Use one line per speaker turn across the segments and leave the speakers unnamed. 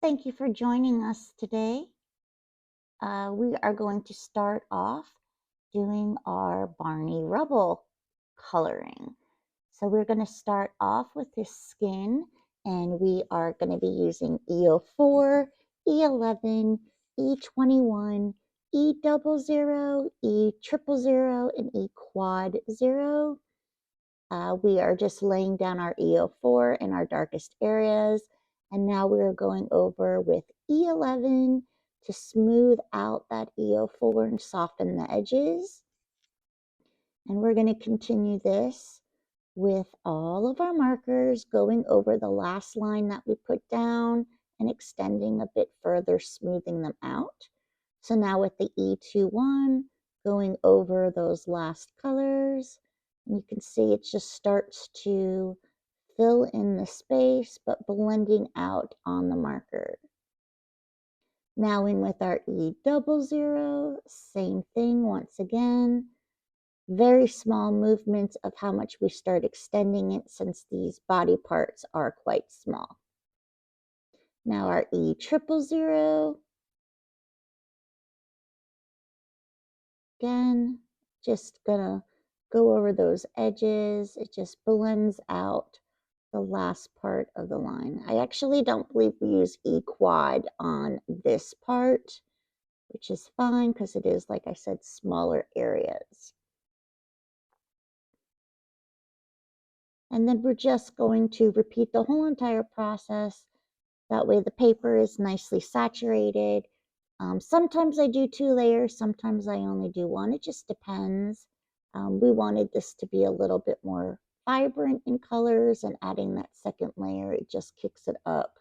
Thank you for joining us today. We are going to start off doing our Barney Rubble coloring. So we're going to start off with his skin, and we are going to be using E04, E11, E21, E00, E000, and E quad 0. We are just laying down our E04 in our darkest areas. And now we're going over with E11 to smooth out that E04 and soften the edges. And we're going to continue this with all of our markers, going over the last line that we put down and extending a bit further, smoothing them out. So now with the E21, going over those last colors, and you can see it just starts to fill in the space, but blending out on the marker. Now in with our E00, same thing once again. Very small movements of how much we start extending it since these body parts are quite small. Now our E000. Again, just gonna go over those edges. It just blends out the last part of the line. I actually don't believe we use E quad on this part, which is fine because it is, like I said, smaller areas. And then we're just going to repeat the whole entire process. That way the paper is nicely saturated. Sometimes I do 2 layers, sometimes I only do 1. It just depends. We wanted this to be a little bit more vibrant in colors, and adding that second layer, it just kicks it up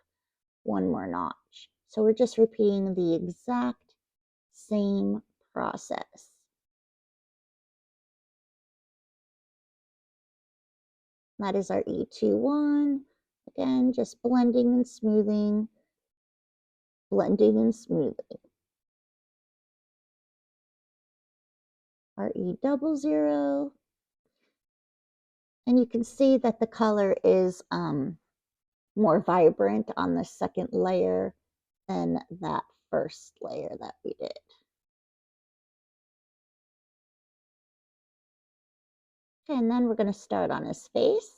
1 more notch. So we're just repeating the exact same process. That is our E21. Again, just blending and smoothing, blending and smoothing. Our E00. And you can see that the color is more vibrant on the second layer than that first layer that we did. Okay, and then we're going to start on his face.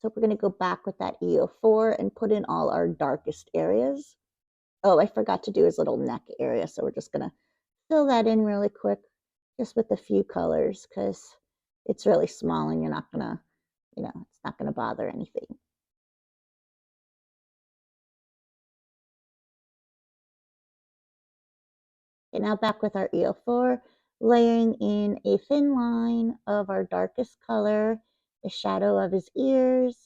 So we're going to go back with that E04 and put in all our darkest areas. Oh, I forgot to do his little neck area, so we're just going to fill that in really quick, just with a few colors, because it's really small and you're not going to, it's not going to bother anything. Okay, now back with our E04, layering in a thin line of our darkest color, the shadow of his ears,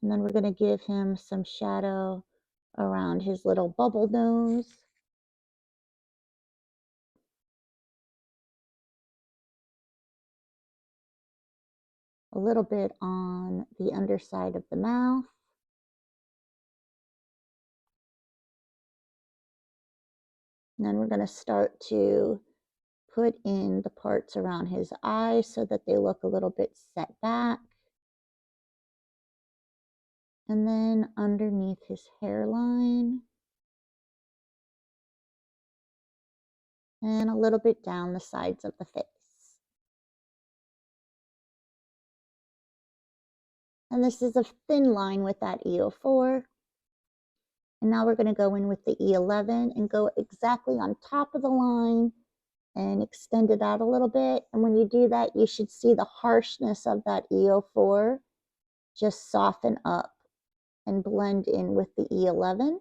and then we're going to give him some shadow around his little bubble nose. A little bit on the underside of the mouth. And then we're going to start to put in the parts around his eyes so that they look a little bit set back. And then underneath his hairline. And a little bit down the sides of the face. And this is a thin line with that E04. And now we're going to go in with the E11 and go exactly on top of the line and extend it out a little bit. And when you do that, you should see the harshness of that E04 just soften up and blend in with the E11.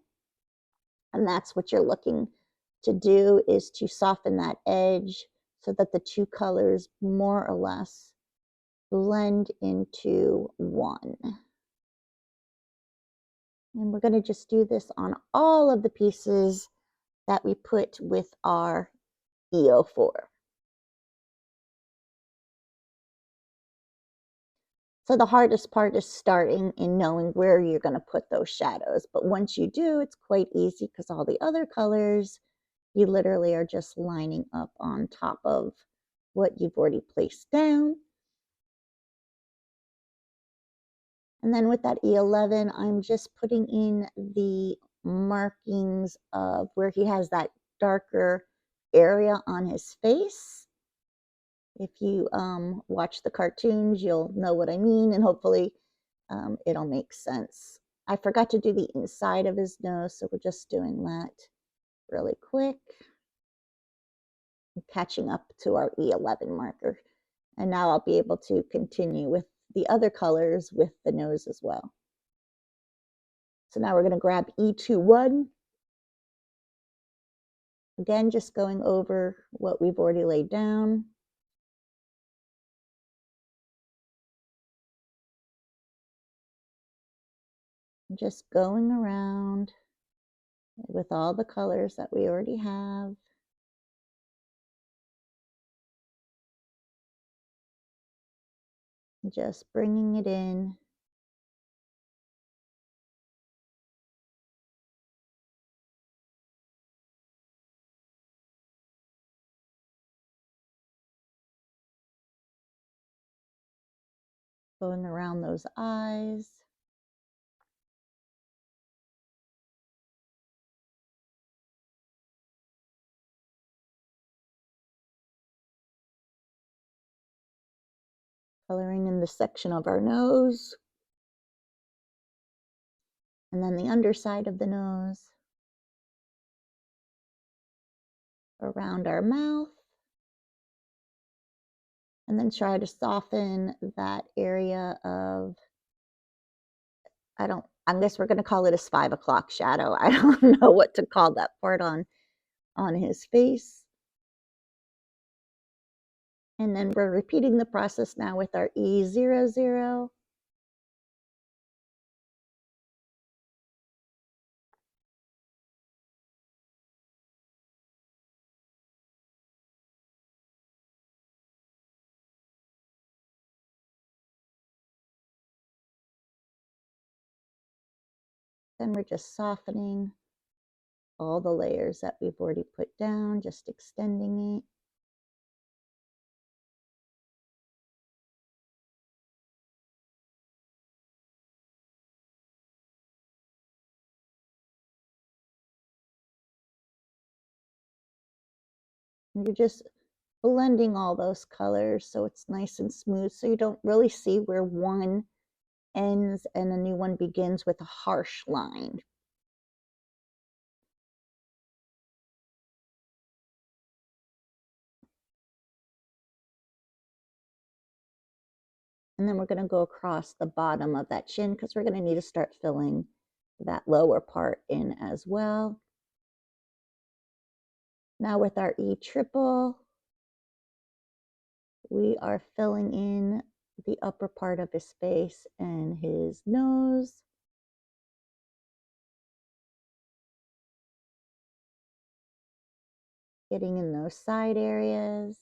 And that's what you're looking to do, is to soften that edge so that the two colors more or less blend into one. And we're going to just do this on all of the pieces that we put with our E04. So the hardest part is starting and knowing where you're going to put those shadows. But once you do, it's quite easy because all the other colors, you literally are just lining up on top of what you've already placed down. And then with that E11, I'm just putting in the markings of where he has that darker area on his face. If you watch the cartoons, you'll know what I mean, and hopefully it'll make sense. I forgot to do the inside of his nose, so we're just doing that really quick. Catching up to our E11 marker. And now I'll be able to continue with the other colors with the nose as well. So now we're going to grab E21. Again, just going over what we've already laid down. Just going around with all the colors that we already have. Just bringing it in. Going around those eyes. Coloring in the section of our nose. And then the underside of the nose. Around our mouth. And then try to soften that area of, I guess we're going to call it his 5 o'clock shadow. I don't know what to call that part on his face. And then we're repeating the process now with our E00. Then we're just softening all the layers that we've already put down, just extending it. And you're just blending all those colors so it's nice and smooth, so you don't really see where one ends and a new one begins with a harsh line. And then we're going to go across the bottom of that chin because we're going to need to start filling that lower part in as well. Now with our E triple, we are filling in the upper part of his face and his nose. Getting in those side areas.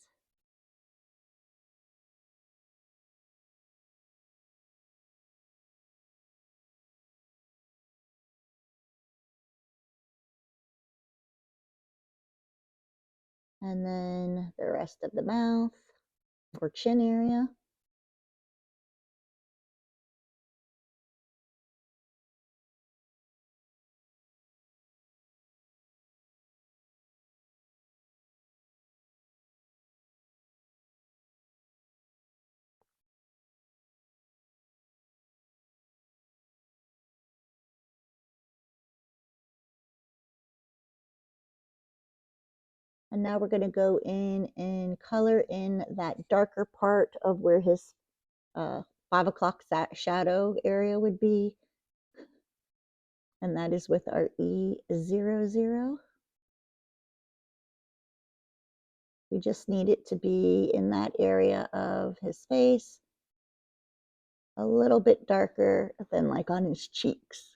And then the rest of the mouth or chin area. And now we're going to go in and color in that darker part of where his 5 o'clock shadow area would be. And that is with our E00. We just need it to be in that area of his face, a little bit darker than like on his cheeks.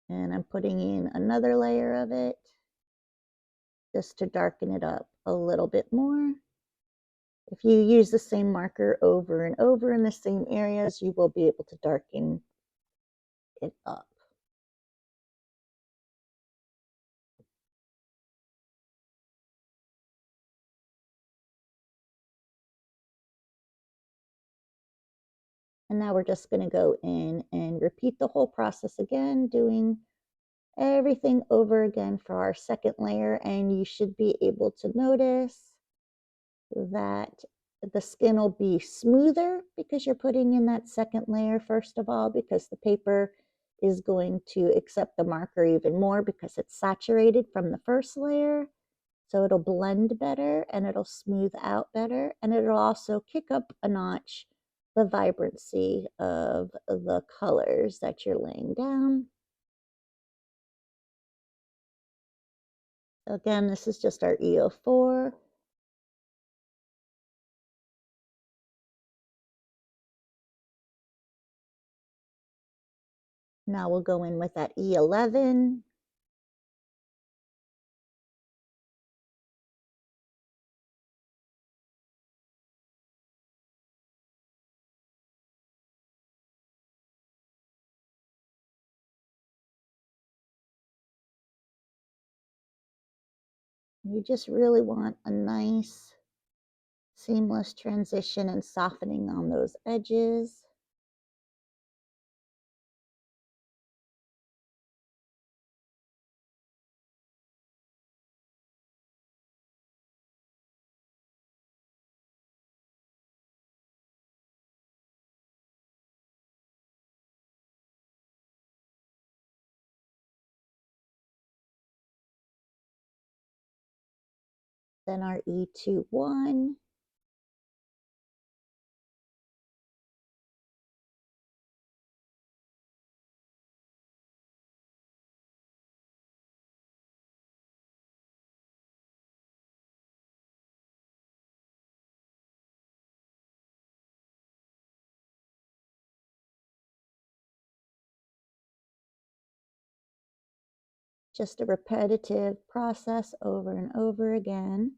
And I'm putting in another layer of it just to darken it up a little bit more. If you use the same marker over and over in the same areas, you will be able to darken it up. And now we're just going to go in and repeat the whole process again, doing everything over again for our second layer. And you should be able to notice that the skin will be smoother because you're putting in that second layer first of all, because the paper is going to accept the marker even more because it's saturated from the first layer. So it'll blend better and it'll smooth out better, and it'll also kick up a notch the vibrancy of the colors that you're laying down. Again, this is just our EO4. Now we'll go in with that E11. You just really want a nice seamless transition and softening on those edges. Then our E21. Just a repetitive process over and over again.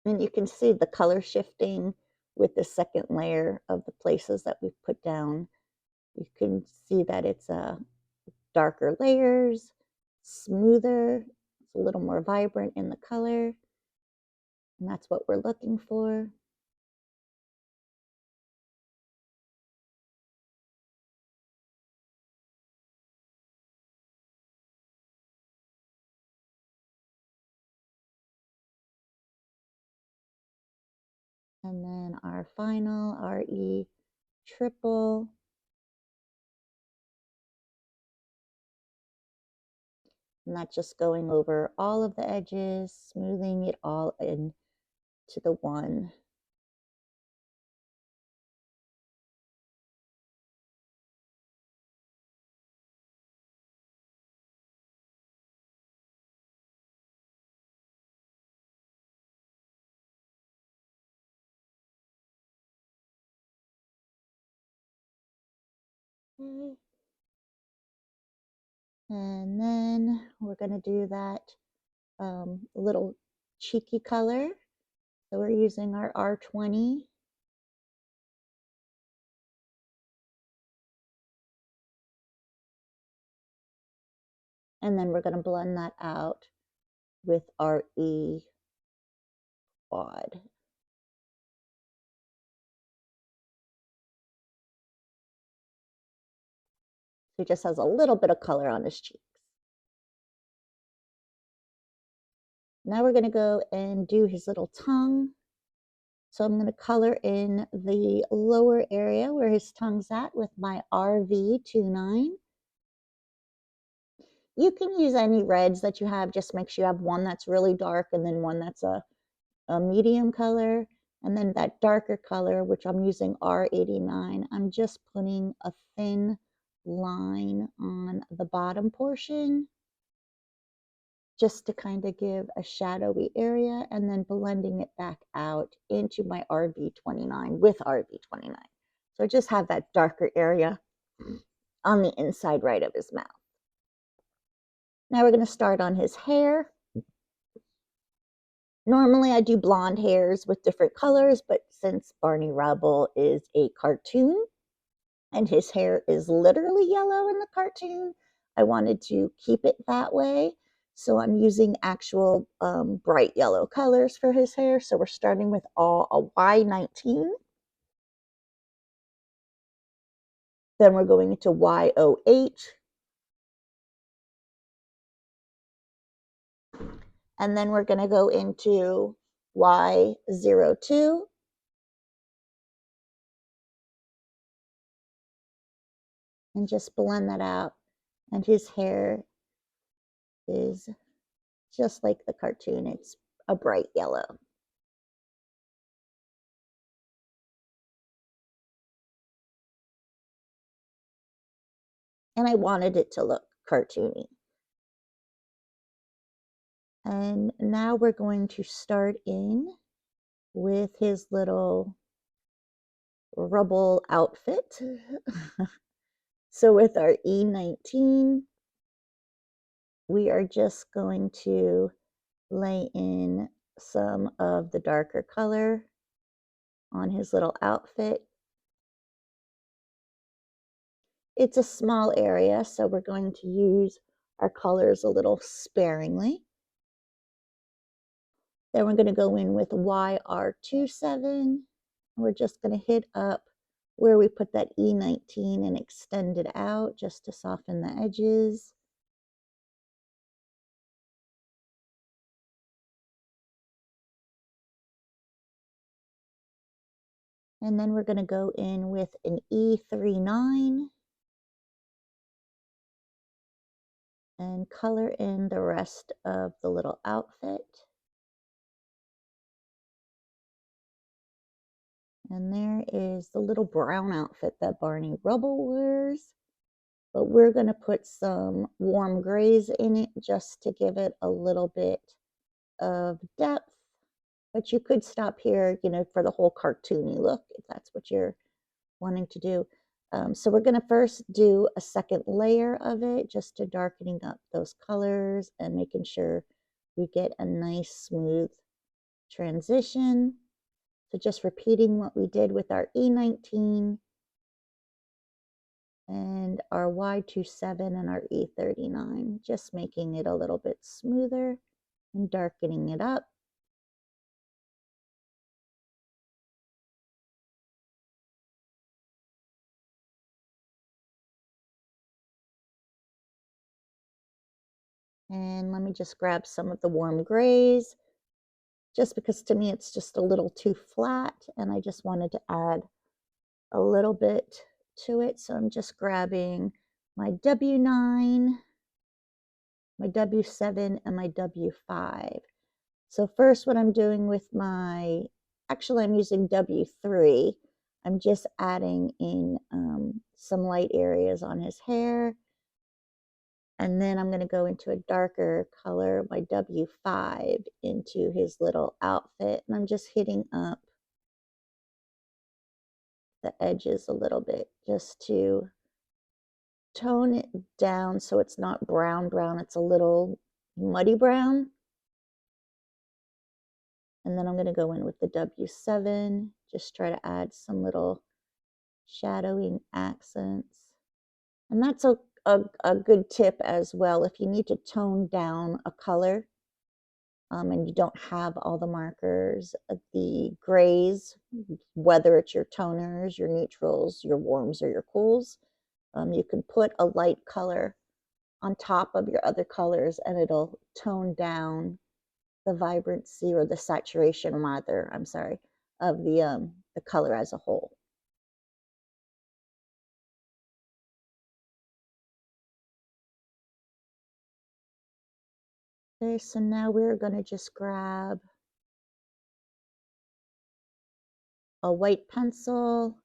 And you can see the color shifting with the second layer of the places that we've put down. You can see that it's darker layers, smoother, it's a little more vibrant in the color, and that's what we're looking for. And then our final RE triple. And that's just going over all of the edges, smoothing it all in to the one. Okay. And then we're going to do that little cheeky color. So we're using our R20. And then we're going to blend that out with our E quad. So he just has a little bit of color on his cheeks. Now we're going to go and do his little tongue. So I'm going to color in the lower area where his tongue's at with my RV29. You can use any reds that you have, just make sure you have one that's really dark and then one that's a medium color. And then that darker color, which I'm using R89, I'm just putting a thin line on the bottom portion just to kind of give a shadowy area, and then blending it back out into my RV29 with RV29. So I just have that darker area on the inside right of his mouth. Now we're going to start on his hair. Normally I do blonde hairs with different colors, but since Barney Rubble is a cartoon and his hair is literally yellow in the cartoon. I wanted to keep it that way. So I'm using actual bright yellow colors for his hair. So we're starting with a Y19. Then we're going into Y08. And then we're going to go into Y02. And just blend that out. And his hair is just like the cartoon. It's a bright yellow. And I wanted it to look cartoony. And now we're going to start in with his little Rubble outfit. So with our E19, we are just going to lay in some of the darker color on his little outfit. It's a small area, so we're going to use our colors a little sparingly. Then we're going to go in with YR27. We're just going to hit up where we put that E19 and extend it out just to soften the edges. And then we're going to go in with an E39 and color in the rest of the little outfit. And there is the little brown outfit that Barney Rubble wears. But we're going to put some warm grays in it just to give it a little bit of depth. But you could stop here, you know, for the whole cartoony look, if that's what you're wanting to do. So we're going to first do a second layer of it, just to darkening up those colors and making sure we get a nice smooth transition. So just repeating what we did with our E19 and our Y27 and our E39, just making it a little bit smoother and darkening it up. And let me just grab some of the warm grays, just because to me it's just a little too flat and I just wanted to add a little bit to it. So I'm just grabbing my W9, my W7, and my W5. So first what I'm doing with actually I'm using W3. I'm just adding in some light areas on his hair. And then I'm going to go into a darker color, my W5, into his little outfit. And I'm just hitting up the edges a little bit just to tone it down so it's not brown, it's a little muddy brown. And then I'm going to go in with the W7, just try to add some little shadowing accents. And that's a good tip as well. If you need to tone down a color and you don't have all the markers, the grays, whether it's your toners, your neutrals, your warms, or your cools, you can put a light color on top of your other colors and it'll tone down the vibrancy or the saturation rather, I'm sorry, of the color as a whole. Okay, so now we're going to just grab a white pencil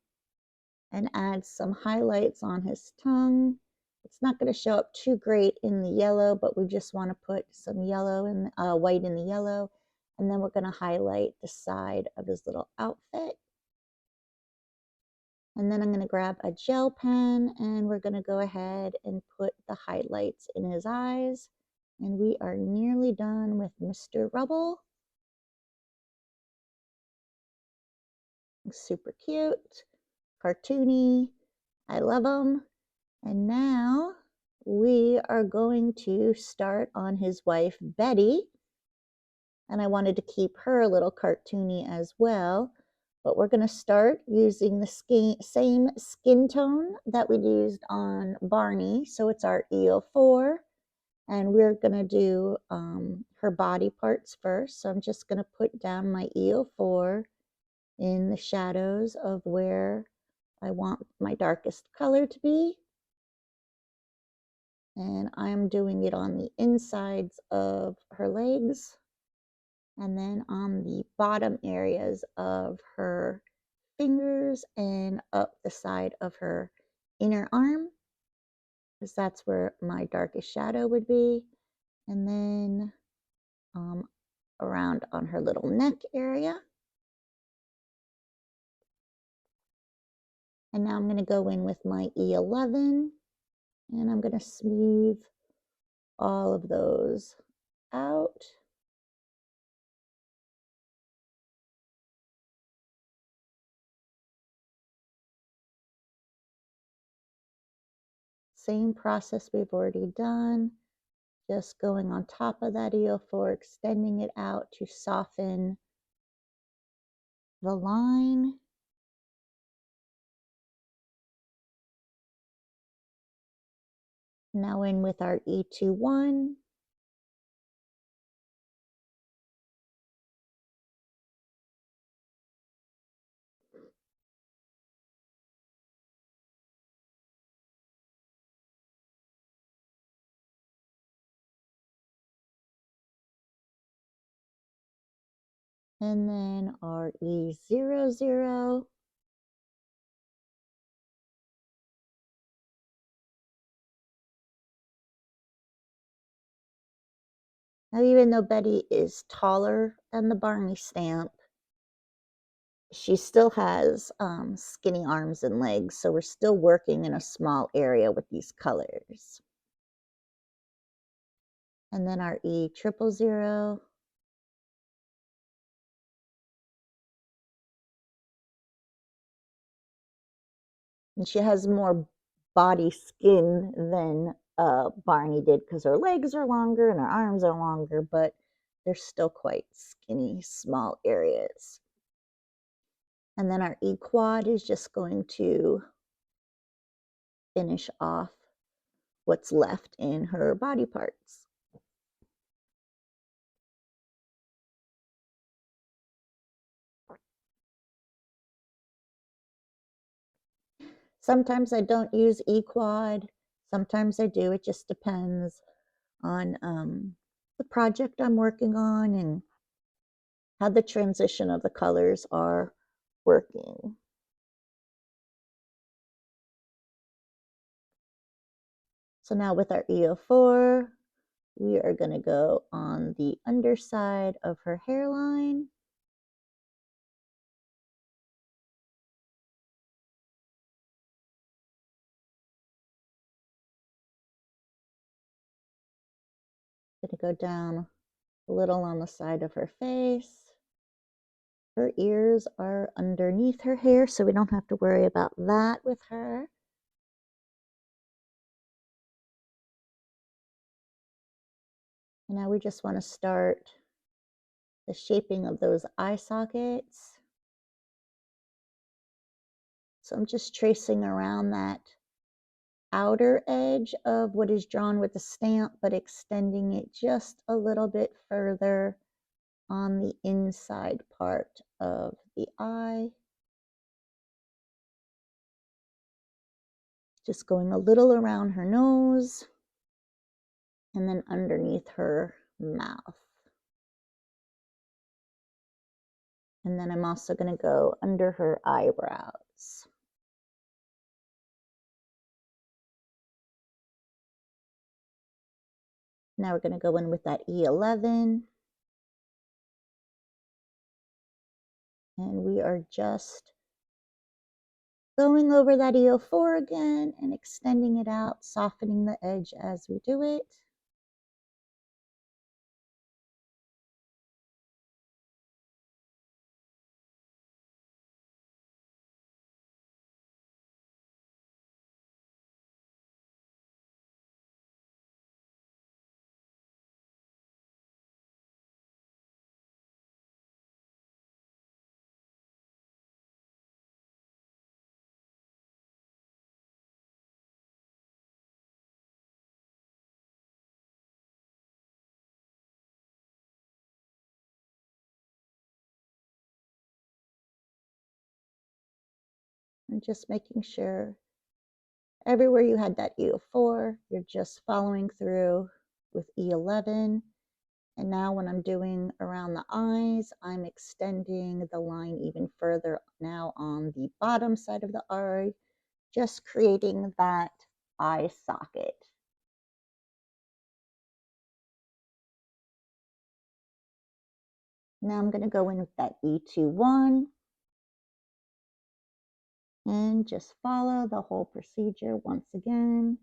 and add some highlights on his tongue. It's not going to show up too great in the yellow, but we just want to put some yellow and white in the yellow. And then we're going to highlight the side of his little outfit. And then I'm going to grab a gel pen and we're going to go ahead and put the highlights in his eyes. And we are nearly done with Mr. Rubble. Super cute, cartoony. I love them. And now we are going to start on his wife, Betty. And I wanted to keep her a little cartoony as well. But we're going to start using the same skin tone that we used on Barney. So it's our EO4. And we're going to do her body parts first. So I'm just going to put down my EO4 in the shadows of where I want my darkest color to be. And I'm doing it on the insides of her legs and then on the bottom areas of her fingers and up the side of her inner arm, because that's where my darkest shadow would be. And then around on her little neck area. And now I'm going to go in with my E11 and I'm going to smooth all of those out. Same process we've already done, just going on top of that EO4, extending it out to soften the line. Now in with our E21. And then our E00. Now, even though Betty is taller than the Barney stamp, she still has skinny arms and legs, so we're still working in a small area with these colors. And then our E000. And she has more body skin than Barney did because her legs are longer and her arms are longer, but they're still quite skinny, small areas. And then our E quad is just going to finish off what's left in her body parts. Sometimes I don't use E quad, sometimes I do. It just depends on the project I'm working on and how the transition of the colors are working. So now with our EO4, we are going to go on the underside of her hairline. Going to go down a little on the side of her face. Her ears are underneath her hair, so we don't have to worry about that with her. And now we just want to start the shaping of those eye sockets. So I'm just tracing around that outer edge of what is drawn with the stamp, but extending it just a little bit further on the inside part of the eye. Just going a little around her nose and then underneath her mouth. And then I'm also going to go under her eyebrows. Now we're going to go in with that E11. And we are just going over that EO4 again and extending it out, softening the edge as we do it. And just making sure everywhere you had that E of 4, you're just following through with E11. And now when I'm doing around the eyes, I'm extending the line even further now on the bottom side of the eye, just creating that eye socket. Now I'm going to go in with that E21 and just follow the whole procedure once again.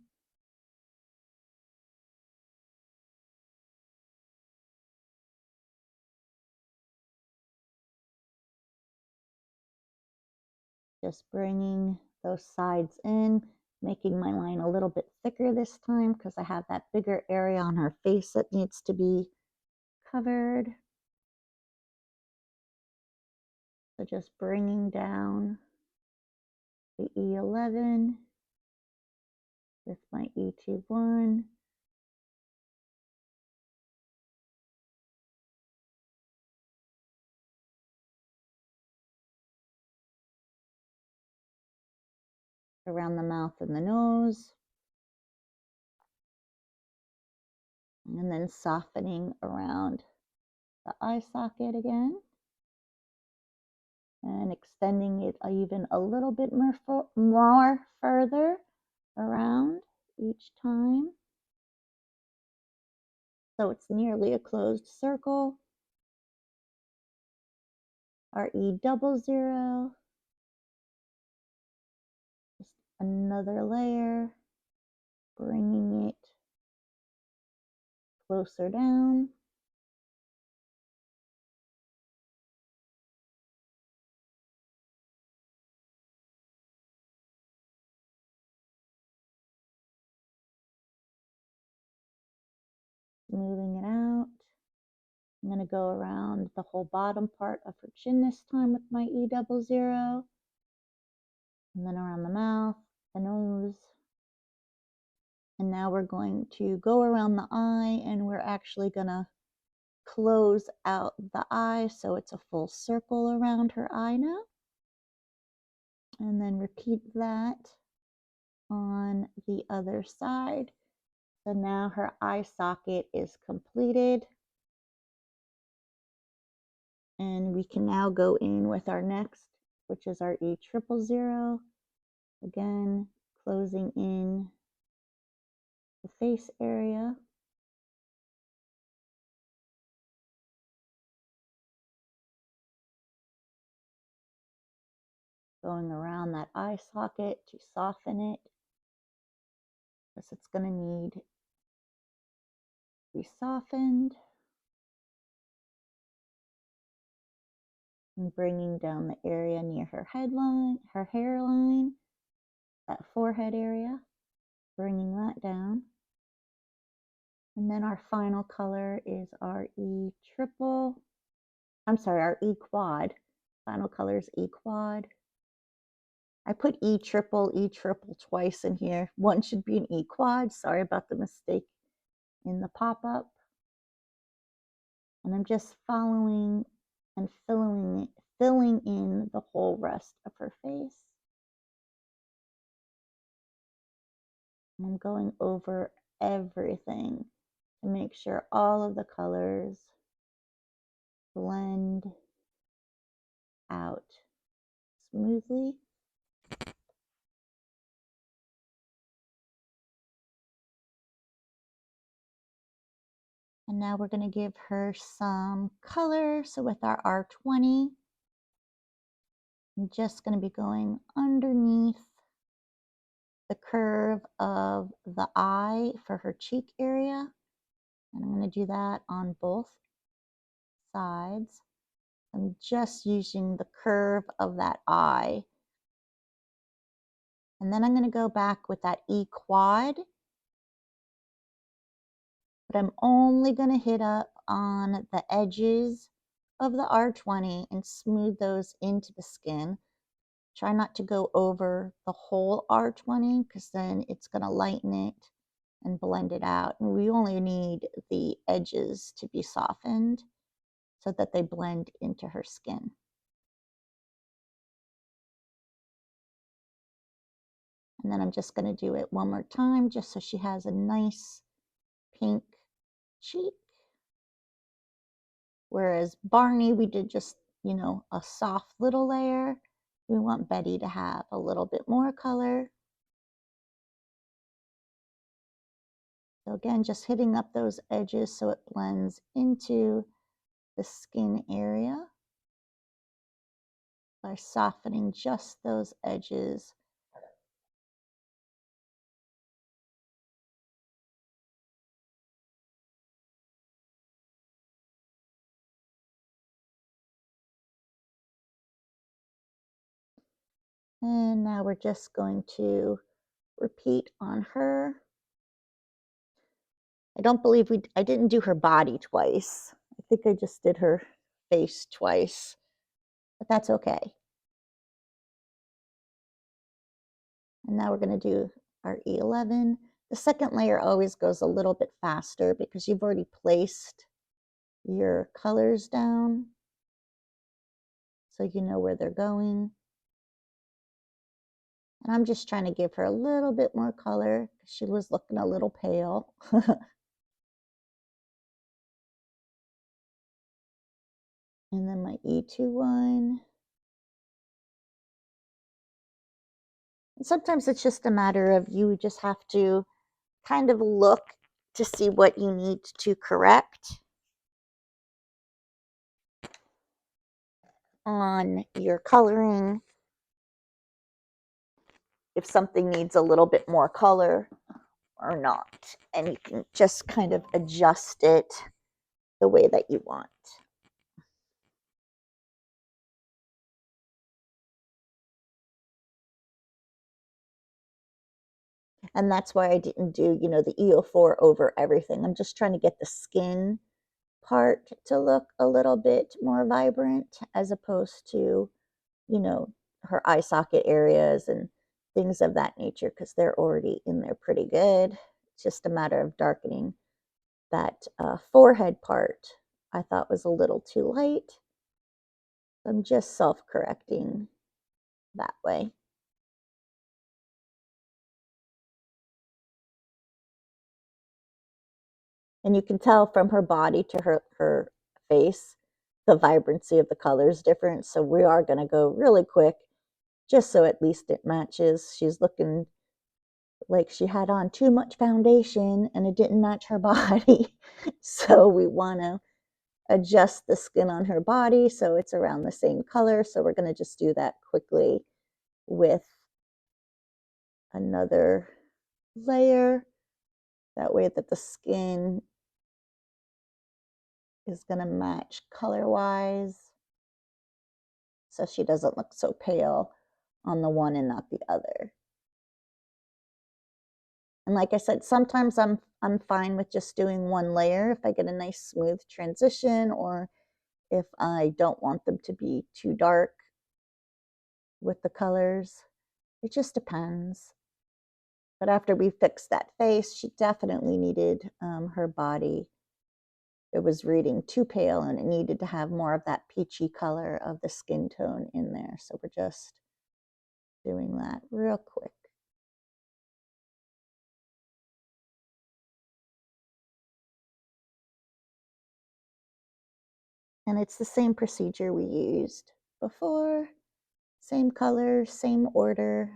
Just bringing those sides in, making my line a little bit thicker this time because I have that bigger area on her face that needs to be covered. So just bringing down the E11 with my E21. Around the mouth and the nose. And then softening around the eye socket again. And extending it even a little bit more further around each time. So it's nearly a closed circle. Our E00. Just another layer, bringing it closer down. Smoothing it out. I'm going to go around the whole bottom part of her chin this time with my E00. And then around the mouth, the nose. And now we're going to go around the eye, and we're actually going to close out the eye so it's a full circle around her eye now. And then repeat that on the other side. So now her eye socket is completed. And we can now go in with our next, which is our E000. Again, closing in the face area. Going around that eye socket to soften it, because it's going to need to be softened. And bringing down the area near her headline, her hairline, that forehead area, bringing that down. And then our final color is our E triple. I'm sorry, our E quad. Final color is E quad. I put E triple twice in here. One should be an E quad. Sorry about the mistake in the pop-up. And I'm just following and filling in the whole rest of her face. And I'm going over everything to make sure all of the colors blend out smoothly. And now we're going to give her some color. So with our R20, I'm just going to be going underneath the curve of the eye for her cheek area. And I'm going to do that on both sides. I'm just using the curve of that eye. And then I'm going to go back with that E quad. But I'm only going to hit up on the edges of the R20 and smooth those into the skin. Try not to go over the whole R20 because then it's going to lighten it and blend it out. And we only need the edges to be softened so that they blend into her skin. And then I'm just going to do it one more time just so she has a nice pink cheek. Whereas Barney, we did just, you know, a soft little layer. We want Betty to have a little bit more color. So again, just hitting up those edges so it blends into the skin area by softening just those edges. And now we're just going to repeat on her. I don't believe I didn't do her body twice. I think I just did her face twice, but that's okay. And now we're going to do our E11. The second layer always goes a little bit faster because you've already placed your colors down, so you know where they're going. And I'm just trying to give her a little bit more color. She was looking a little pale. And then my E21. And sometimes it's just a matter of you just have to kind of look to see what you need to correct on your coloring. If something needs a little bit more color or not, and you can just kind of adjust it the way that you want. And that's why I didn't do, you know, the E04 over everything. I'm just trying to get the skin part to look a little bit more vibrant as opposed to, you know, her eye socket areas and things of that nature, because they're already in there pretty good. It's just a matter of darkening that forehead part. I thought was a little too light. I'm just self-correcting that way. And you can tell from her body to her face, the vibrancy of the color is different. So we are going to go really quick just so at least it matches. She's looking like she had on too much foundation and it didn't match her body. So we want to adjust the skin on her body so it's around the same color. So we're going to just do that quickly with another layer. That way that the skin is going to match color-wise so she doesn't look so pale on the one and not the other. And like I said, sometimes I'm fine with just doing one layer if I get a nice smooth transition, or if I don't want them to be too dark with the colors. It just depends. But after we fixed that face, she definitely needed her body. It was reading too pale and it needed to have more of that peachy color of the skin tone in there. So we're just doing that real quick. And it's the same procedure we used before. Same color, same order.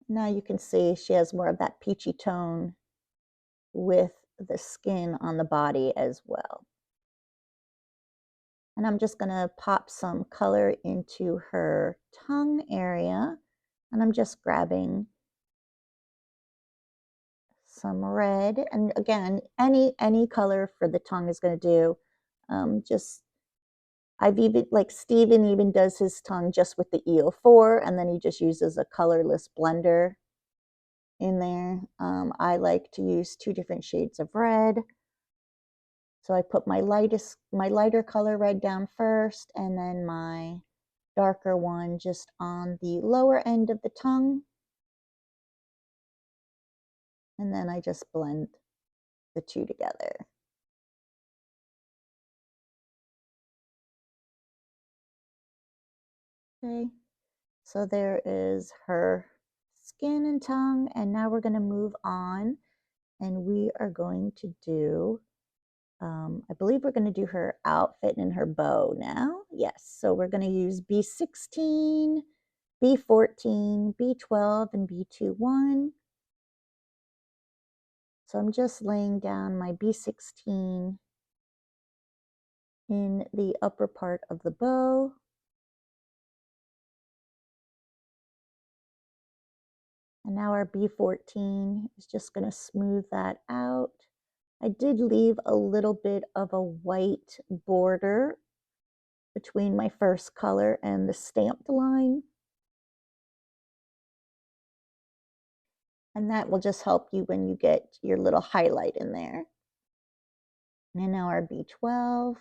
Now you can see she has more of that peachy tone with the skin on the body as well. And I'm just going to pop some color into her tongue area. And I'm just grabbing some red. And again, any color for the tongue is going to do. I've even, like Steven even does his tongue just with the EO4, and then he just uses a colorless blender in there. I like to use 2 different shades of red. So I put my lighter color red down first, and then my darker one just on the lower end of the tongue. And then I just blend the two together. Okay, so there is her skin and tongue, and now we're going to move on, and we are going to do, I believe we're going to do her outfit and her bow now. Yes, so we're going to use B16, B14, B12, and B21. So I'm just laying down my B16 in the upper part of the bow. And now our B14 is just going to smooth that out. I did leave a little bit of a white border between my first color and the stamped line. And that will just help you when you get your little highlight in there. And now our B12.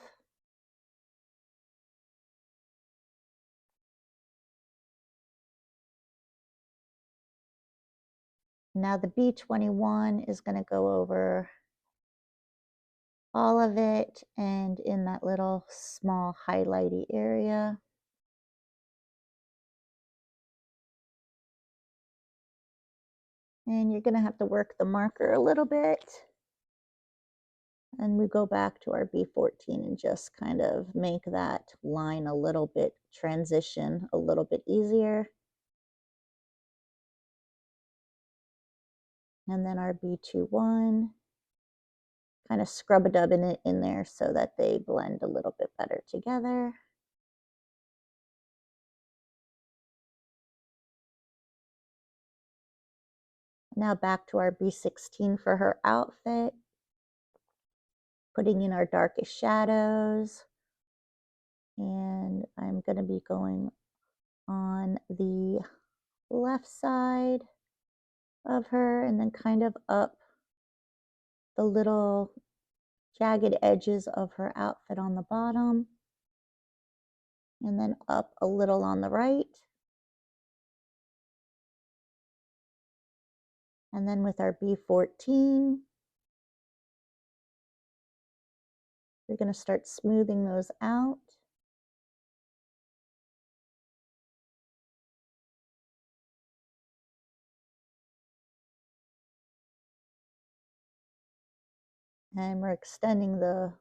Now the B21 is going to go over all of it and in that little small highlighty area. And you're going to have to work the marker a little bit. And we go back to our B14 and just kind of make that line a little bit, transition a little bit easier. And then our B21, kind of scrub-a-dubbing it in there so that they blend a little bit better together. Now back to our B16 for her outfit, putting in our darkest shadows. And I'm going to be going on the left side of her and then kind of up the little jagged edges of her outfit on the bottom, and then up a little on the right. And then with our B14, we're going to start smoothing those out. And we're extending the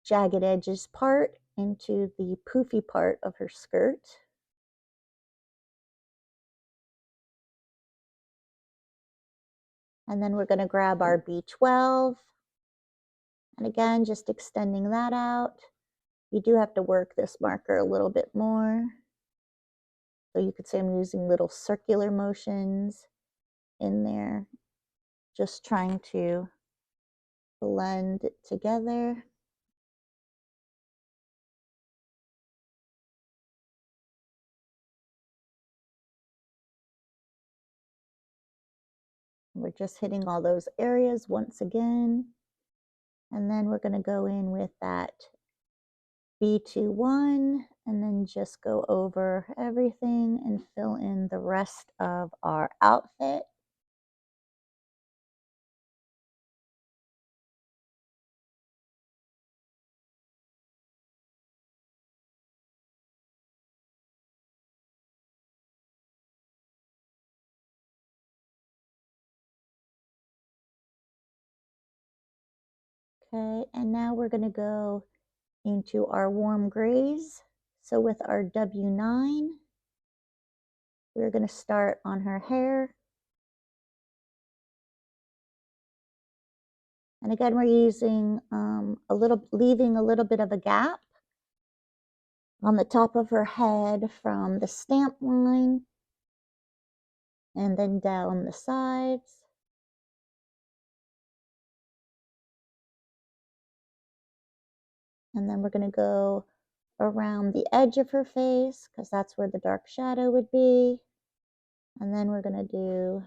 jagged edges part into the poofy part of her skirt. And then we're going to grab our B12. And again, just extending that out. You do have to work this marker a little bit more. So you could say I'm using little circular motions in there, just trying to blend it together. We're just hitting all those areas once again. And then we're going to go in with that B21 and then just go over everything and fill in the rest of our outfit. Okay, and now we're going to go into our warm grays. So with our W9, we're going to start on her hair. And again, we're using leaving a little bit of a gap on the top of her head from the stamp line and then down the sides. And then we're going to go around the edge of her face because that's where the dark shadow would be. And then we're going to do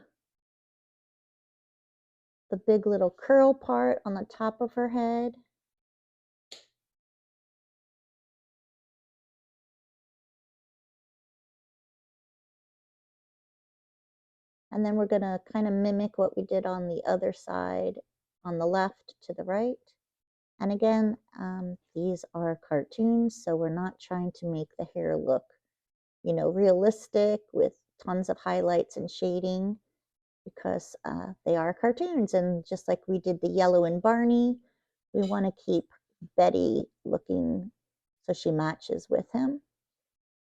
the big little curl part on the top of her head. And then we're going to kind of mimic what we did on the other side, on the left to the right. And again, these are cartoons, so we're not trying to make the hair look you know, realistic with tons of highlights and shading because they are cartoons. And just like we did the yellow in Barney, we want to keep Betty looking so she matches with him.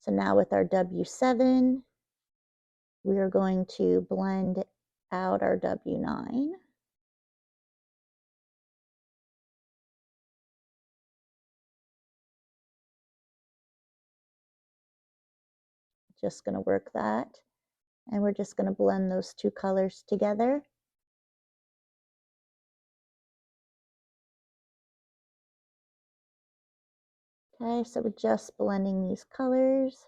So now with our W7, we are going to blend out our W9. Just going to work that. And we're just going to blend those two colors together. Okay, so we're just blending these colors.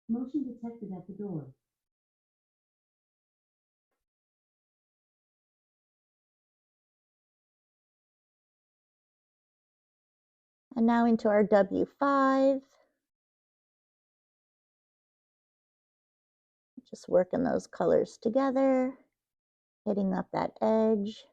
Motion detected at the door.
And now into our W5. Just working those colors together, hitting up that edge.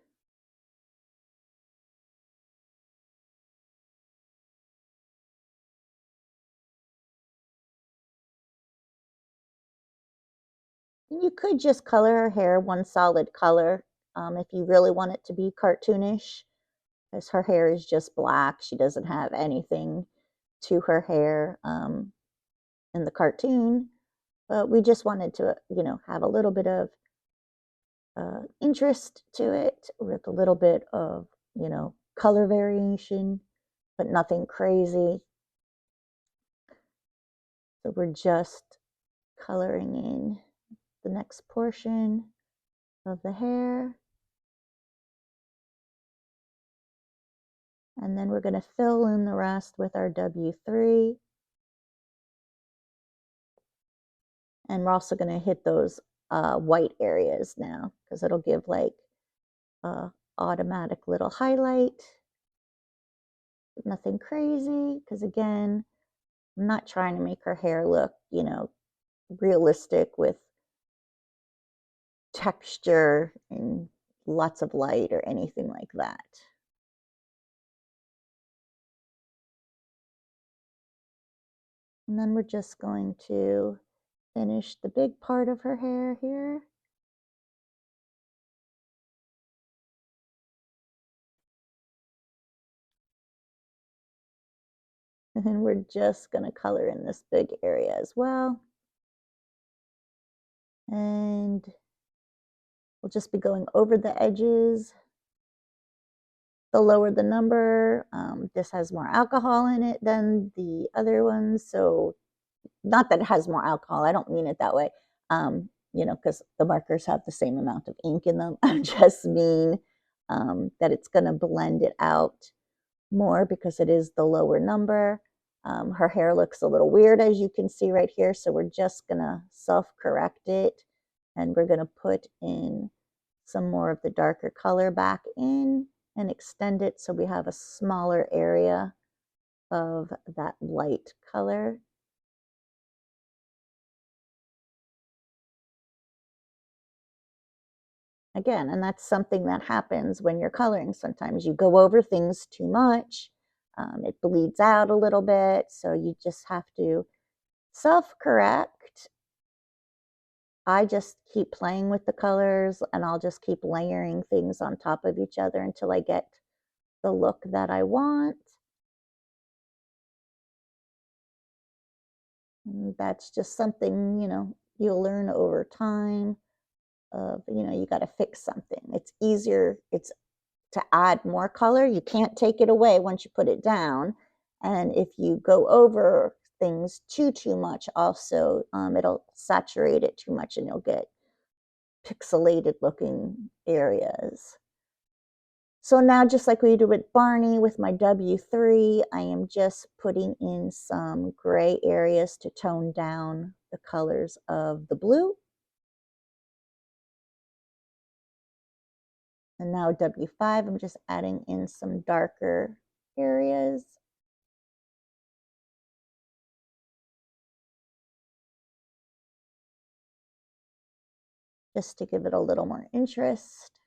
You could just color her hair one solid color if you really want it to be cartoonish, because her hair is just black. She doesn't have anything to her hair in the cartoon, but we just wanted to, you know, have a little bit of interest to it with a little bit of, you know, color variation, but nothing crazy. So we're just coloring in the next portion of the hair. And then we're going to fill in the rest with our W3. And we're also going to hit those white areas now because it'll give like automatic little highlight. Nothing crazy because again, I'm not trying to make her hair look, you know, realistic with texture and lots of light or anything like that. And then we're just going to finish the big part of her hair here. And then we're just going to color in this big area as well. And we'll just be going over the edges. The lower the number, this has more alcohol in it than the other ones. So not that it has more alcohol. I don't mean it that way. You know, because the markers have the same amount of ink in them. I just mean that it's going to blend it out more because it is the lower number. Her hair looks a little weird, as you can see right here. So we're just going to self-correct it. And we're going to put in some more of the darker color back in and extend it so we have a smaller area of that light color. Again, and that's something that happens when you're coloring. Sometimes you go over things too much. It bleeds out a little bit. So you just have to self-correct. I just keep playing with the colors and I'll just keep layering things on top of each other until I get the look that I want. And that's just something, you know, you'll learn over time of, you know, you got to fix something. It's easier, it's to add more color. You can't take it away once you put it down. And if you go over things too much also, it'll saturate it too much and you'll get pixelated looking areas. So now, just like we did with Barney with my W3, I am just putting in some gray areas to tone down the colors of the blue. And now W5, I'm just adding in some darker areas. Just to give it a little more interest.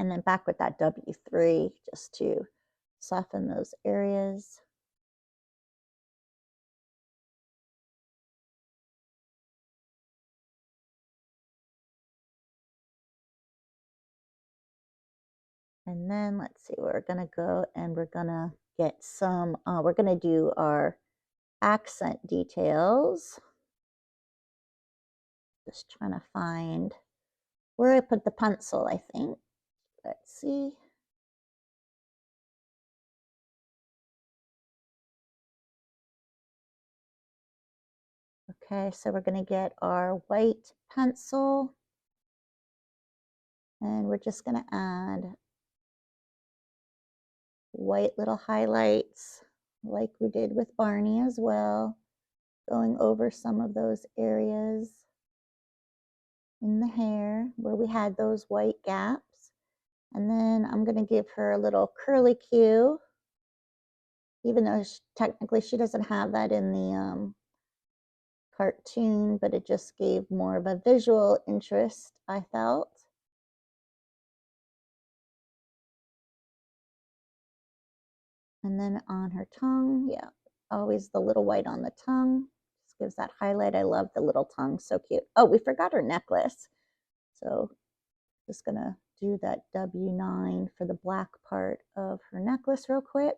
And then back with that W3 just to soften those areas. And then let's see, we're gonna go and we're gonna get some, we're gonna do our accent details. Just trying to find where I put the pencil, I think. Let's see. Okay, so we're gonna get our white pencil and we're just gonna add white little highlights like we did with Barney as well, going over some of those areas in the hair where we had those white gaps. And then I'm going to give her a little curly Q, even though technically she doesn't have that in the cartoon, but it just gave more of a visual interest, I felt. And then on her tongue, yeah, always the little white on the tongue. Just gives that highlight. I love the little tongue, so cute. Oh, we forgot her necklace. So just gonna do that W9 for the black part of her necklace real quick.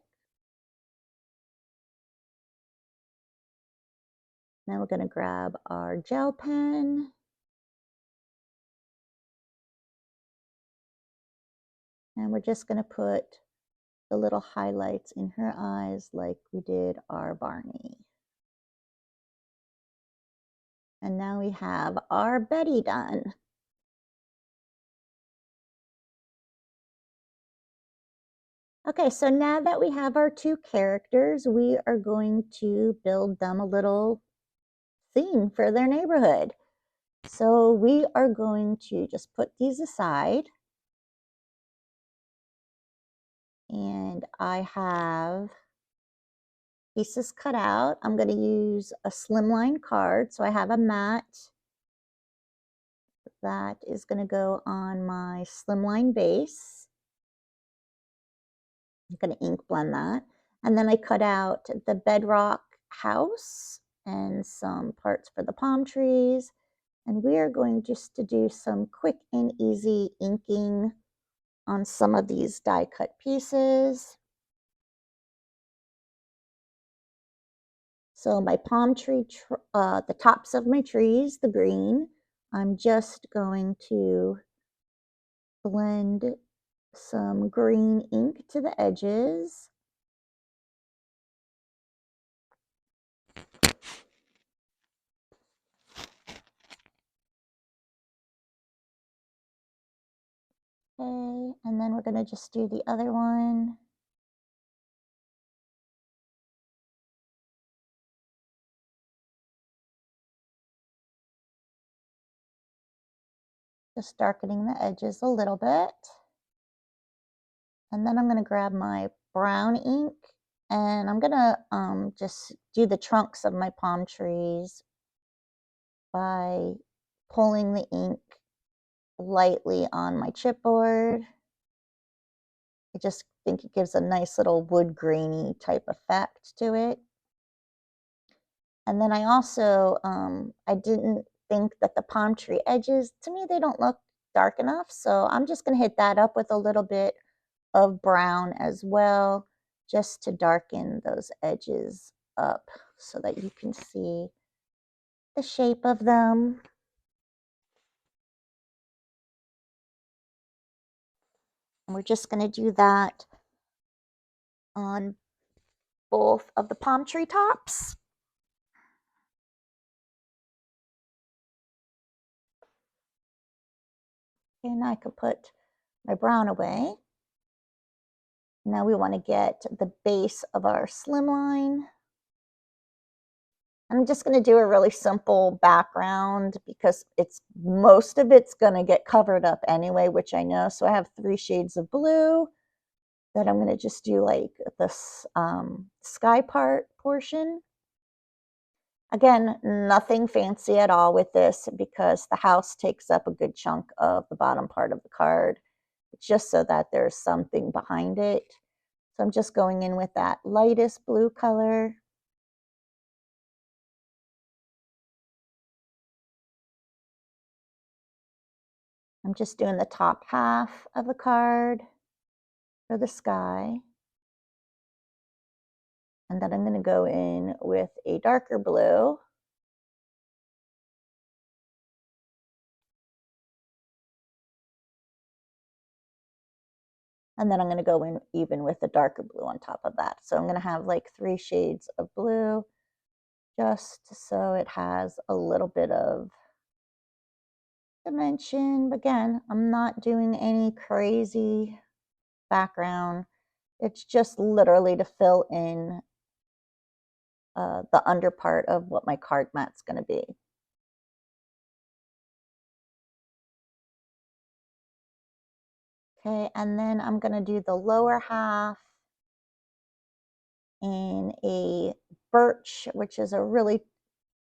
Now we're gonna grab our gel pen. And we're just gonna put the little highlights in her eyes like we did our Barney. And now we have our Betty done. Okay, so now that we have our two characters, we are going to build them a little scene for their neighborhood. So we are going to just put these aside. And I have pieces cut out. I'm going to use a slimline card. So I have a mat that is going to go on my slimline base. I'm going to ink blend that. And then I cut out the bedrock house and some parts for the palm trees. And we are going just to do some quick and easy inking on some of these die cut pieces. So my palm tree, the tops of my trees, the green, I'm just going to blend some green ink to the edges. Okay, and then we're going to just do the other one. Just darkening the edges a little bit. And then I'm going to grab my brown ink and I'm going to just do the trunks of my palm trees by pulling the ink lightly on my chipboard. I just think it gives a nice little wood grainy type effect to it. And then I also, I didn't think that the palm tree edges, to me, they don't look dark enough. So I'm just going to hit that up with a little bit of brown as well, just to darken those edges up so that you can see the shape of them. And we're just going to do that on both of the palm tree tops. And I could put my brown away. Now we want to get the base of our slimline. I'm just going to do a really simple background because most of it's going to get covered up anyway, which I know. So I have 3 shades of blue that I'm going to just do like this sky portion. Again, nothing fancy at all with this because the house takes up a good chunk of the bottom part of the card. just so that there's something behind it. So I'm just going in with that lightest blue color. I'm just doing the top half of the card for the sky. And then I'm going to go in with a darker blue. And then I'm going to go in even with a darker blue on top of that. So I'm going to have like 3 shades of blue, just so it has a little bit of dimension. But again, I'm not doing any crazy background. It's just literally to fill in the under part of what my card mat's going to be. Okay, and then I'm going to do the lower half in a birch, which is a really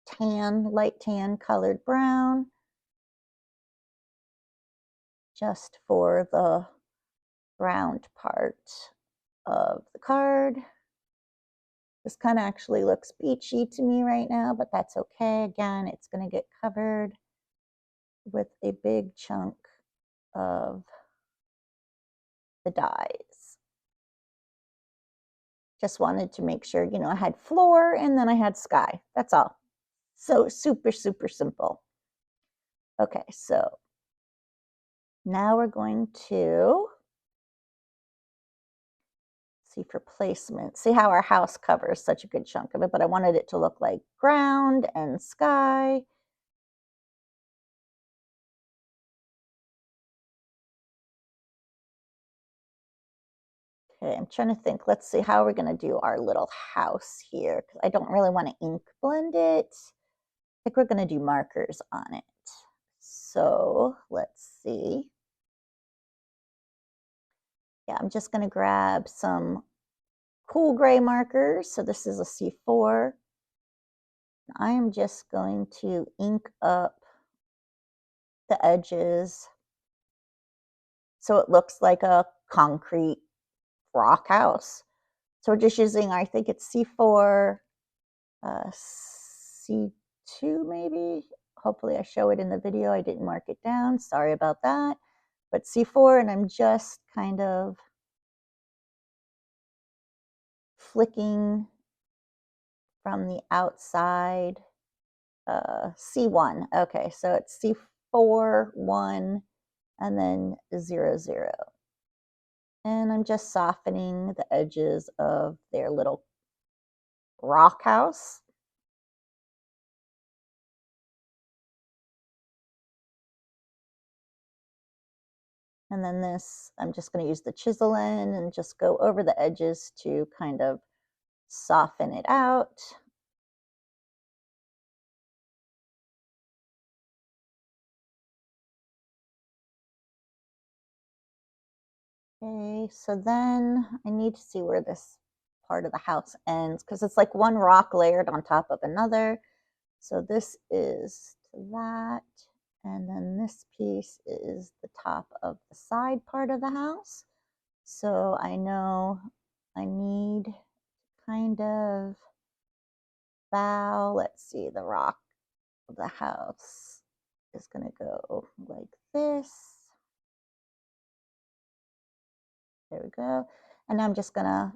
tan, light tan colored brown, just for the round part of the card. This kind of actually looks beachy to me right now, but that's okay. Again, it's going to get covered with a big chunk of the dies. Just wanted to make sure, you know, I had floor and then I had sky. That's all. So super, super simple. Okay, so now we're going to see for placement. See how our house covers such a good chunk of it, but I wanted it to look like ground and sky. Okay, I'm trying to think. Let's see how we're going to do our little house here, because I don't really want to ink blend it. I think we're going to do markers on it. So let's see. Yeah, I'm just going to grab some cool gray markers. So this is a C4. I am just going to ink up the edges so it looks like a concrete rock house. So we're just using, I think it's C4, C2 maybe. Hopefully I show it in the video. I didn't mark it down. Sorry about that. But C4, and I'm just kind of flicking from the outside. C1. Okay, so it's C4, 1, and then 0, 0. And I'm just softening the edges of their little rock house. And then this, I'm just going to use the chisel end and just go over the edges to kind of soften it out. Okay, so then I need to see where this part of the house ends, because it's like one rock layered on top of another. So this is to that, and then this piece is the top of the side part of the house. So I know I need kind of bow. Let's see, the rock of the house is going to go like this. There we go. And I'm just going to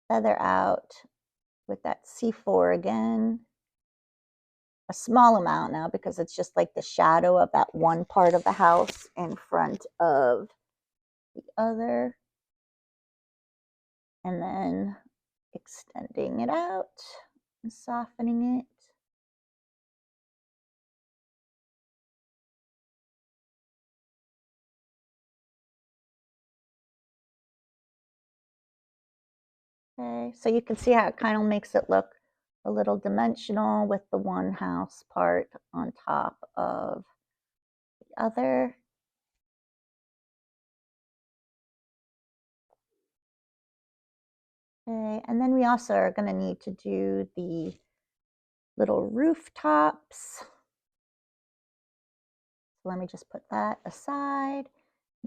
feather out with that C4 again. A small amount now, because it's just like the shadow of that one part of the house in front of the other. And then extending it out and softening it. Okay, so you can see how it kind of makes it look a little dimensional with the one house part on top of the other. Okay, and then we also are going to need to do the little rooftops. So let me just put that aside.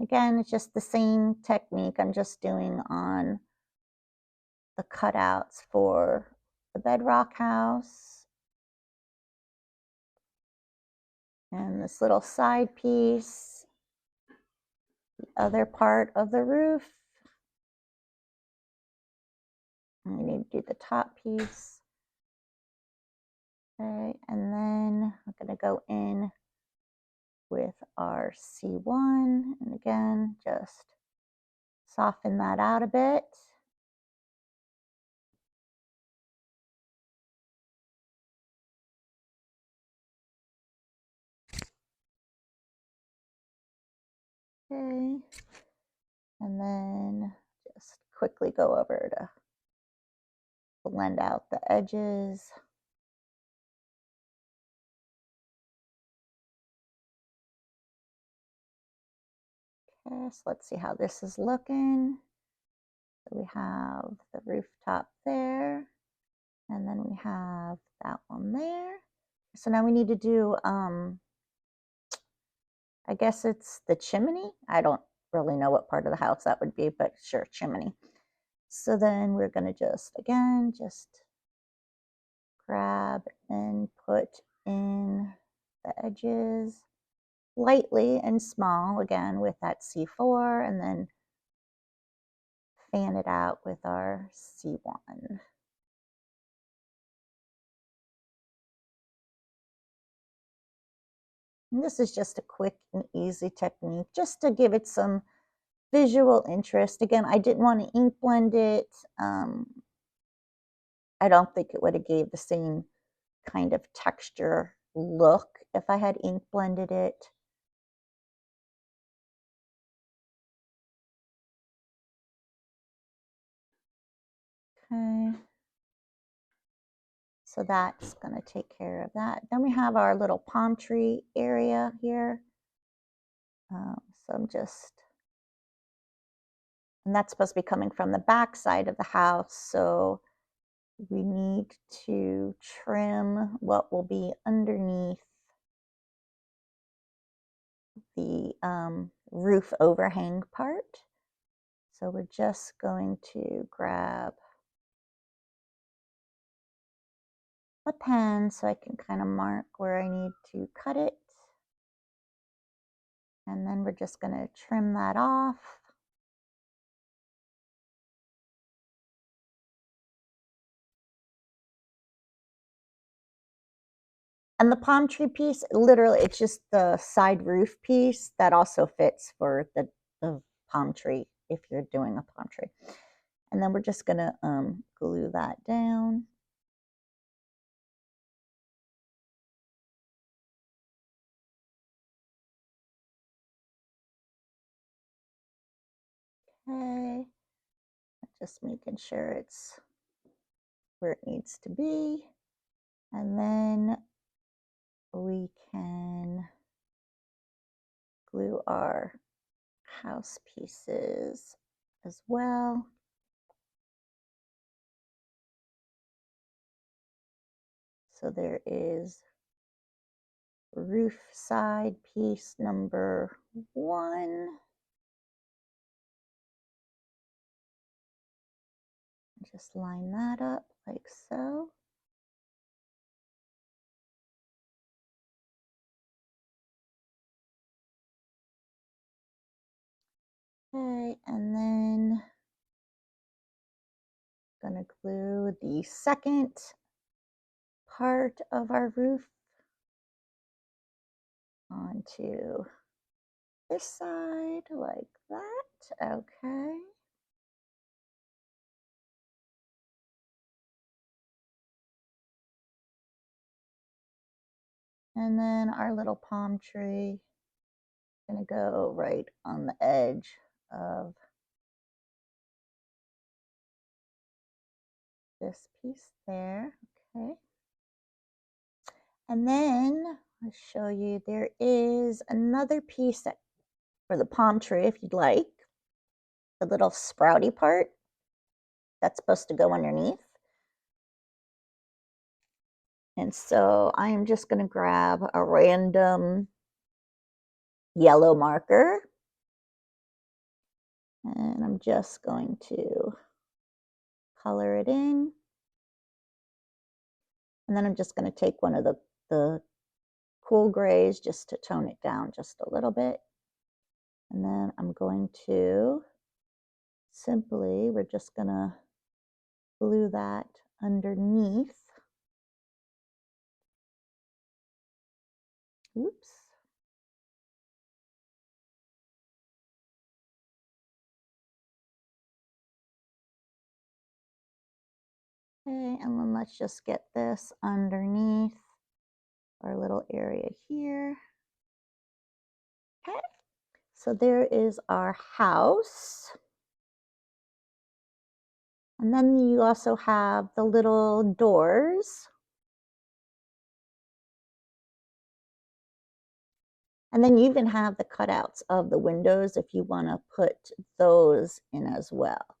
Again, it's just the same technique I'm just doing on the cutouts for the bedrock house and this little side piece, the other part of the roof. And we need to do the top piece. Okay, and then I'm going to go in with our C1, and again, just soften that out a bit. Okay, and then just quickly go over to blend out the edges. Okay, so let's see how this is looking. So we have the rooftop there, and then we have that one there. So now we need to do, I guess it's the chimney. I don't really know what part of the house that would be, but sure, chimney. So then we're going to just, again, just grab and put in the edges lightly and small, again, with that C4, and then fan it out with our C1. And this is just a quick and easy technique just to give it some visual interest. Again, I didn't want to ink blend it. I don't think it would have gave the same kind of texture look if I had ink blended it. Okay. So that's going to take care of that. Then we have our little palm tree area here. So I'm just, and that's supposed to be coming from the back side of the house. So we need to trim what will be underneath the roof overhang part. So we're just going to grab a pen so I can kind of mark where I need to cut it. And then we're just going to trim that off. And the palm tree piece, literally, it's just the side roof piece that also fits for the palm tree if you're doing a palm tree. And then we're just going to glue that down. Okay, just making sure it's where it needs to be. And then we can glue our house pieces as well. So there is roof side piece number 1. Just line that up like so. Okay, and then I'm going to glue the second part of our roof onto this side like that. Okay. And then our little palm tree is going to go right on the edge of this piece there. Okay. And then I'll show you there is another piece that for the palm tree if you'd like. The little sprouty part that's supposed to go underneath. And so I am just going to grab a random yellow marker And I'm just going to color it in. And then I'm just going to take one of the cool grays just to tone it down just a little bit. And then I'm going to simply, we're just going to glue that underneath. Oops. Okay, and then let's just get this underneath our little area here. Okay, so there is our house. And then you also have the little doors. And then you even have the cutouts of the windows if you want to put those in as well.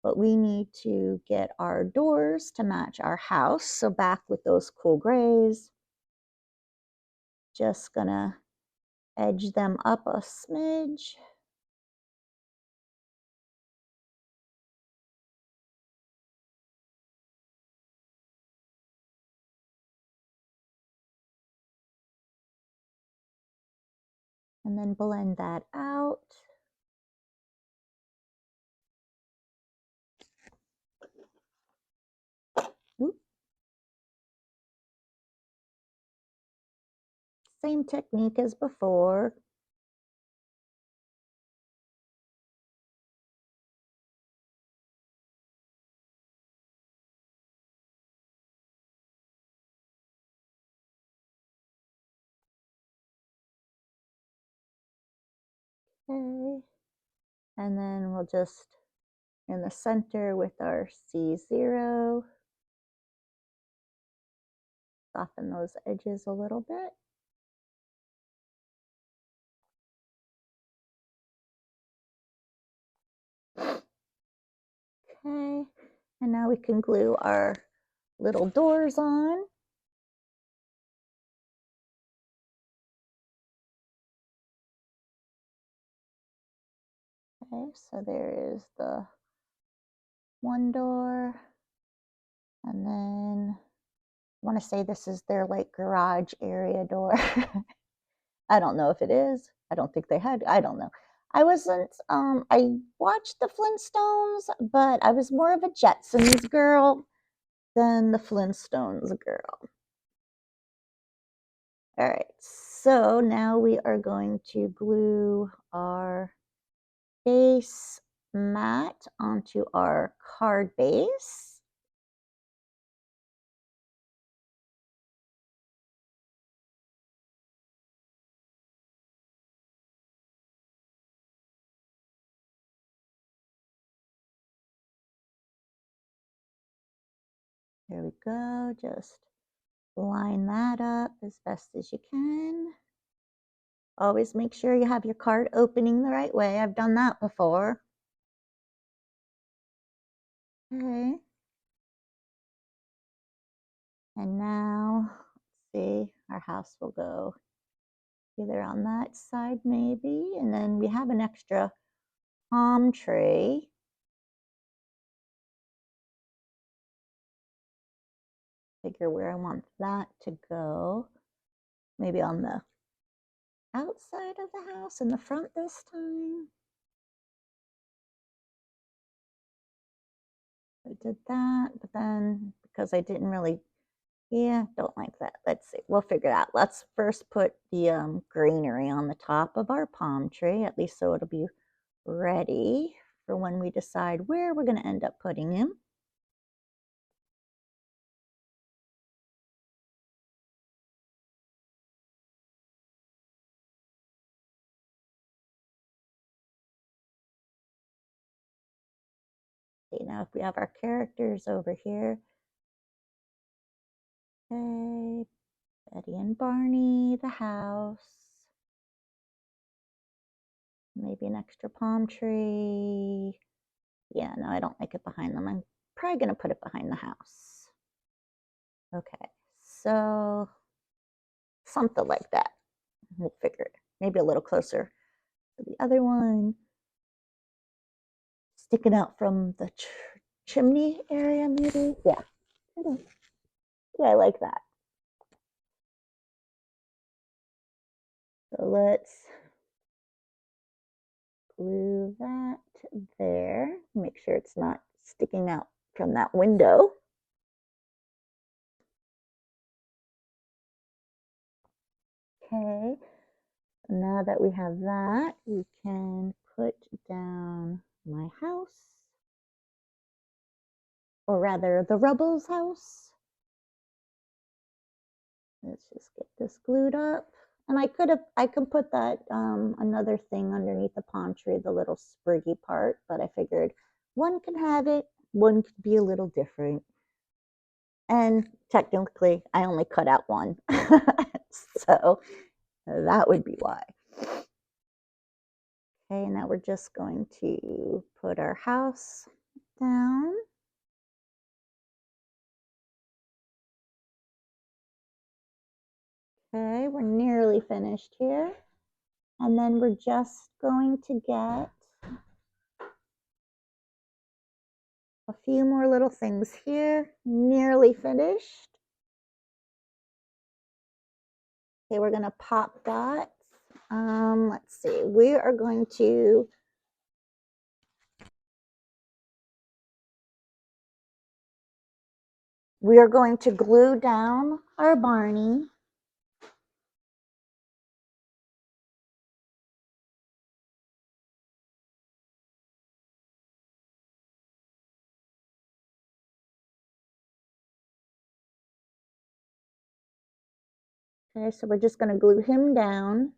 But we need to get our doors to match our house. So back with those cool grays, just gonna edge them up a smidge. And then blend that out. Oop. Same technique as before. Okay. And then we'll just, in the center with our C0, soften those edges a little bit. Okay, and now we can glue our little doors on. Okay, so there is the one door, and then I want to say this is their like garage area door. I don't know if it is. I don't think they had, I don't know. I wasn't, I watched the Flintstones, but I was more of a Jetsons girl than the Flintstones girl. All right, so now we are going to glue our base mat onto our card base. There we go, just line that up as best as you can. Always make sure you have your card opening the right way. I've done that before. Okay. And now, let's see, our house will go either on that side maybe, and then we have an extra palm tree. Figure where I want that to go. Maybe on the outside of the house, in the front this time. I did that, but then because I didn't really, yeah, don't like that. Let's see, we'll figure it out. Let's first put the greenery on the top of our palm tree, at least so it'll be ready for when we decide where we're going to end up putting him. Okay, now if we have our characters over here, okay, Betty and Barney, the house, maybe an extra palm tree. Yeah, no, I don't like it behind them. I'm probably going to put it behind the house. Okay, so something like that. We'll figure it. Maybe a little closer to the other one. sticking out from the chimney area, maybe. Yeah, I like that. So let's glue that there. Make sure it's not sticking out from that window. Okay, now that we have that, we can put down my house, or rather the Rubble's house. Let's just get this glued up. And I can put that another thing underneath the palm tree, the little spriggy part, but I figured one can have it, one could be a little different. And technically, I only cut out one. So that would be why. Okay, now we're just going to put our house down. Okay, we're nearly finished here. And then we're just going to get a few more little things here. Nearly finished. Okay, we're gonna pop dots. Let's see, we are going to glue down our Barney. Okay, so we're just going to glue him down.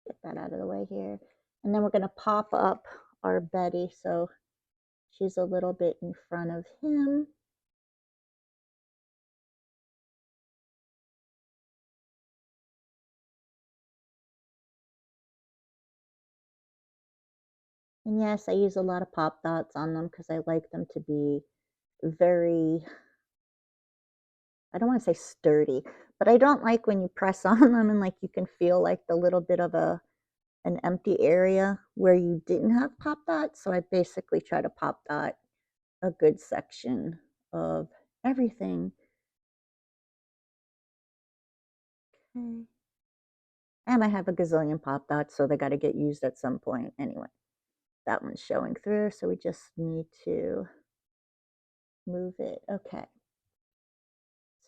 Get that out of the way here. And then we're going to pop up our Betty so she's a little bit in front of him. And yes, I use a lot of pop dots on them because I like them to be very, I don't want to say sturdy, but I don't like when you press on them and like you can feel like the little bit of an empty area where you didn't have pop dots. So I basically try to pop dot a good section of everything. Okay. And I have a gazillion pop dots, so they got to get used at some point. Anyway, that one's showing through, so we just need to move it. Okay.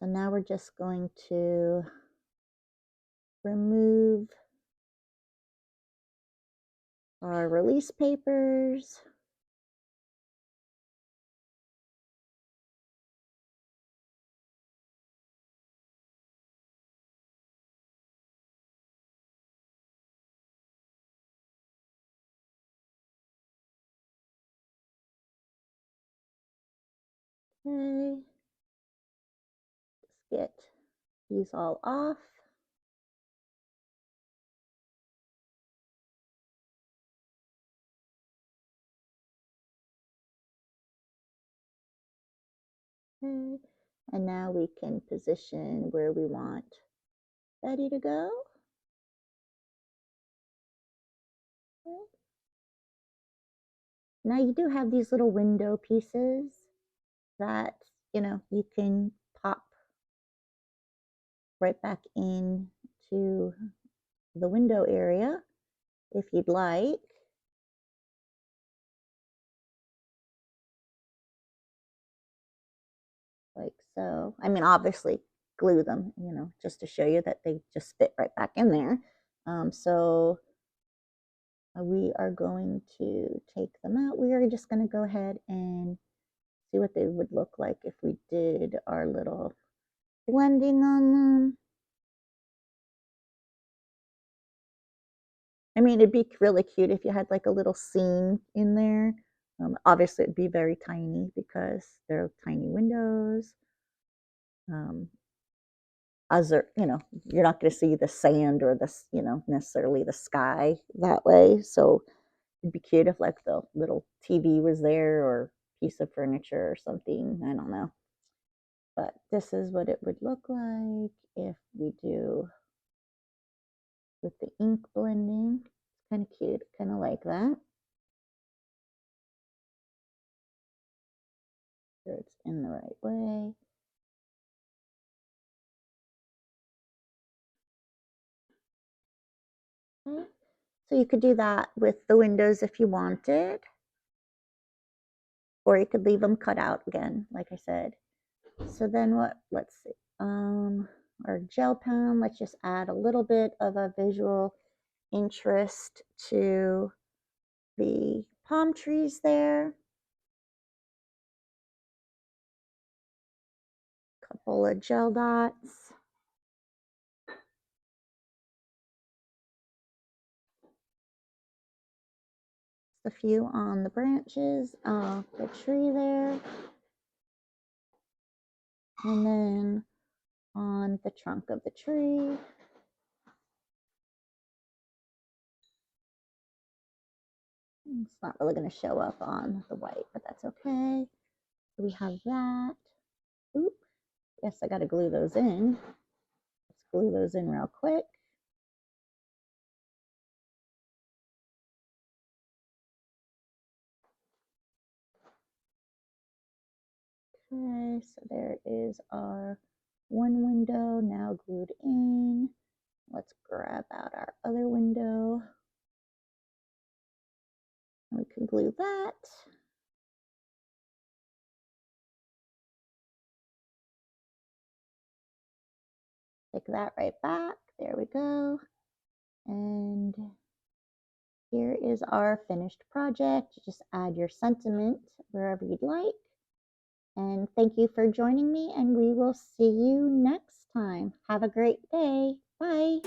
So now we're just going to remove our release papers. Okay. Just get these all off. Okay. And now we can position where we want Betty to go. Okay. Now you do have these little window pieces that, you can pop right back in to the window area if you'd like. Like so. I mean, obviously glue them, just to show you that they just fit right back in there. So we are going to take them out. We are just going to go ahead and see what they would look like if we did our little blending on them. I mean, it'd be really cute if you had like a little scene in there. Obviously, it'd be very tiny because they're tiny windows. other, you're not going to see the sand or the, necessarily the sky that way. So it'd be cute if like the little TV was there or piece of furniture or something. I don't know. But this is what it would look like if we do with the ink blending. It's kind of cute, kind of like that. Sure it's in the right way. Okay. So you could do that with the windows if you wanted, or you could leave them cut out again, like I said. So then let's see, our gel pen, let's just add a little bit of a visual interest to the palm trees there. Couple of gel dots. A few on the branches of the tree there. And then on the trunk of the tree. It's not really going to show up on the white, but that's okay. So we have that. Oop. Yes, I got to glue those in. Let's glue those in real quick. Okay, so there is our one window now glued in. Let's grab out our other window. We can glue that. Take that right back. There we go. And here is our finished project. Just add your sentiment wherever you'd like. And thank you for joining me, and we will see you next time. Have a great day. Bye.